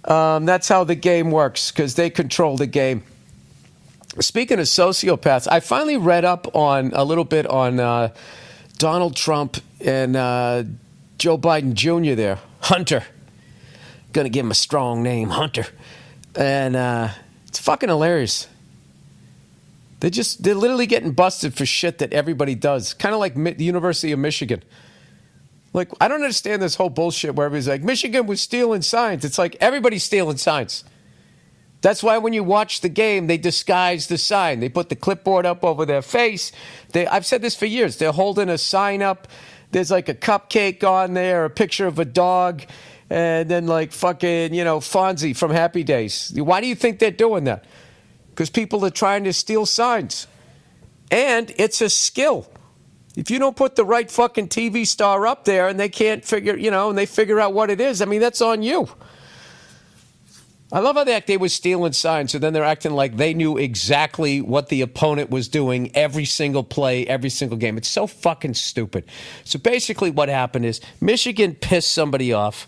That's how the game works because they control the game. Speaking of sociopaths, I finally read up on a little bit on Donald Trump and Joe Biden Jr. there. Hunter. Gonna give him a strong name, Hunter. And it's fucking hilarious. They're literally getting busted for shit that everybody does. Kind of like the University of Michigan. Like, I don't understand this whole bullshit where everybody's like, Michigan was stealing signs. It's like everybody's stealing signs. That's why when you watch the game, they disguise the sign. They put the clipboard up over their face. I've said this for years. They're holding a sign up. There's like a cupcake on there, a picture of a dog, and then like fucking, Fonzie from Happy Days. Why do you think they're doing that? Because people are trying to steal signs. And it's a skill. If you don't put the right fucking TV star up there and they can't figure, and they figure out what it is, I mean, that's on you. I love how they were stealing signs, so then they're acting like they knew exactly what the opponent was doing every single play, every single game. It's so fucking stupid. So basically what happened is Michigan pissed somebody off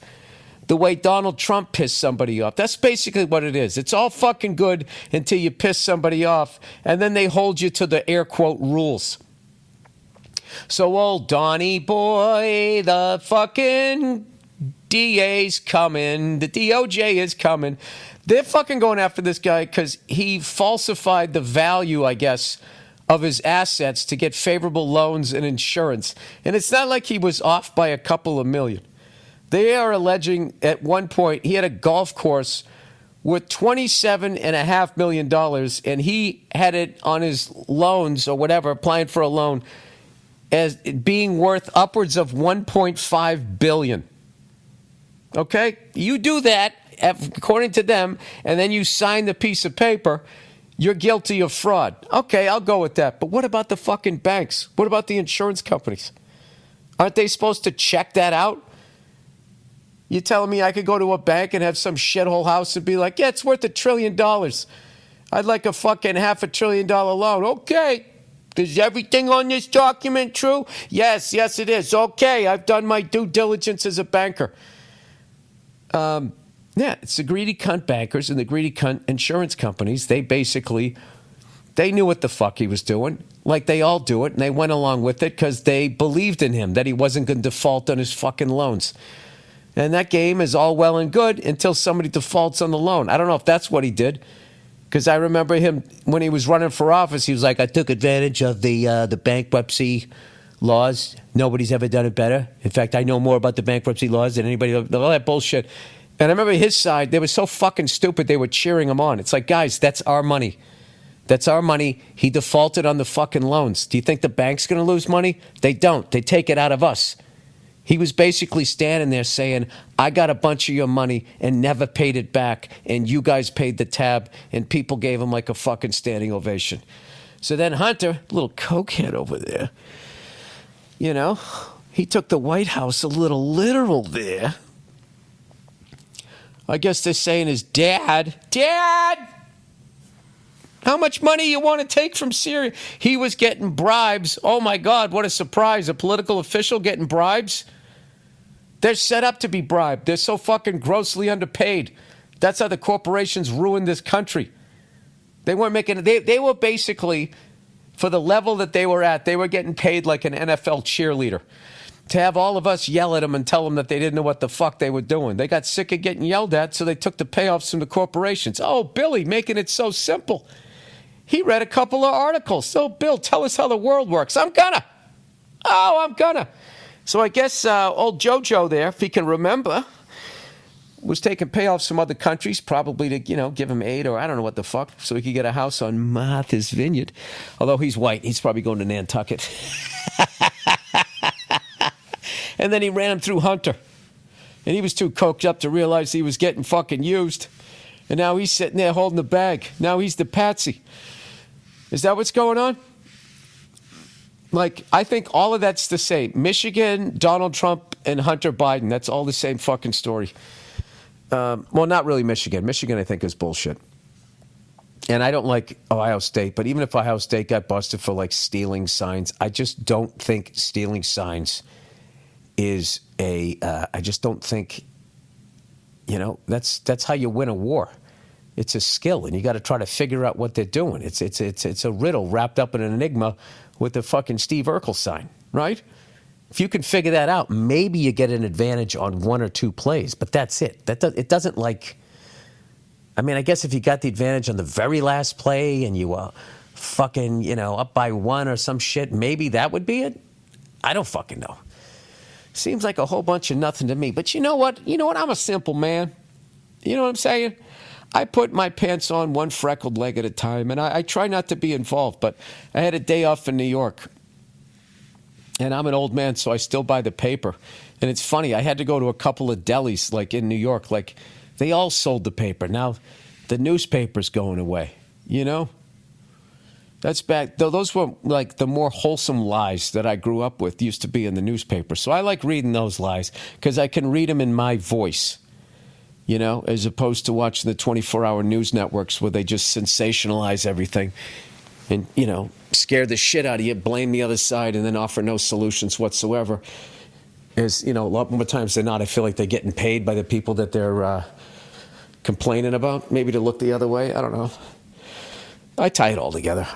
the way Donald Trump pissed somebody off. That's basically what it is. It's all fucking good until you piss somebody off, and then they hold you to the air quote rules. So old Donnie boy, the fucking DA's coming. The DOJ is coming. They're fucking going after this guy because he falsified the value, I guess, of his assets to get favorable loans and insurance. And it's not like he was off by a couple of million. They are alleging at one point he had a golf course worth $27.5 million, and he had it on his loans or whatever, applying for a loan, as being worth upwards of $1.5 billion. Okay? You do that, according to them, and then you sign the piece of paper, you're guilty of fraud. Okay, I'll go with that. But what about the fucking banks? What about the insurance companies? Aren't they supposed to check that out? You telling me I could go to a bank and have some shithole house and be like, yeah, it's worth $1 trillion. I'd like a fucking $500 billion loan. Okay. Is everything on this document true? Yes, it is. Okay, I've done my due diligence as a banker. Yeah, it's the greedy cunt bankers and the greedy cunt insurance companies. They knew what the fuck he was doing, like they all do it, and they went along with it because they believed in him, that he wasn't going to default on his fucking loans. And that game is all well and good until somebody defaults on the loan. I don't know if that's what he did, because I remember him when he was running for office. He was like, I took advantage of the bankruptcy laws. Nobody's ever done it better. In fact, I know more about the bankruptcy laws than anybody. All that bullshit. And I remember his side, they were so fucking stupid, they were cheering him on. It's like, guys, that's our money. That's our money. He defaulted on the fucking loans. Do you think the bank's going to lose money? They don't. They take it out of us. He was basically standing there saying, I got a bunch of your money and never paid it back, and you guys paid the tab, and people gave him like a fucking standing ovation. So then Hunter, little cokehead over there, he took the White House a little literal there. I guess they're saying his dad, how much money you want to take from Syria? He was getting bribes. Oh my God, what a surprise. A political official getting bribes? They're set up to be bribed. They're so fucking grossly underpaid. That's how the corporations ruined this country. They weren't making, they were basically, for the level that they were at, they were getting paid like an NFL cheerleader. To have all of us yell at them and tell them that they didn't know what the fuck they were doing. They got sick of getting yelled at, so they took the payoffs from the corporations. Oh, Billy, making it so simple. He read a couple of articles. So, Bill, tell us how the world works. I'm gonna. So I guess old JoJo there, if he can remember, was taking payoffs from other countries, probably to, give him aid or I don't know what the fuck, so he could get a house on Martha's Vineyard. Although he's white, he's probably going to Nantucket. And then he ran him through Hunter. And he was too coked up to realize he was getting fucking used. And now he's sitting there holding the bag. Now he's the patsy. Is that what's going on? Like, I think all of that's the same. Michigan, Donald Trump, and Hunter Biden. That's all the same fucking story. Well, not really Michigan. Michigan, I think, is bullshit. And I don't like Ohio State. But even if Ohio State got busted for, like, stealing signs, I just don't think stealing signs is I just don't think That's how you win a war. It's a skill, and you got to try to figure out what they're doing. It's a riddle wrapped up in an enigma with the fucking Steve Urkel sign, right? If you can figure that out, maybe you get an advantage on one or two plays, but that's it. It doesn't like. I mean, I guess if you got the advantage on the very last play and you fucking, up by one or some shit, maybe that would be it. I don't fucking know. Seems like a whole bunch of nothing to me. But you know what? I'm a simple man. You know what I'm saying? I put my pants on one freckled leg at a time, and I try not to be involved. But I had a day off in New York, and I'm an old man, so I still buy the paper. And it's funny, I had to go to a couple of delis, like in New York, like they all sold the paper. Now the newspaper's going away, That's back. Those were like the more wholesome lies that I grew up with used to be in the newspaper. So I like reading those lies because I can read them in my voice, as opposed to watching the 24-hour news networks where they just sensationalize everything and, scare the shit out of you, blame the other side, and then offer no solutions whatsoever. As, a lot more times than not, I feel like they're getting paid by the people that they're complaining about, maybe to look the other way. I don't know. I tie it all together.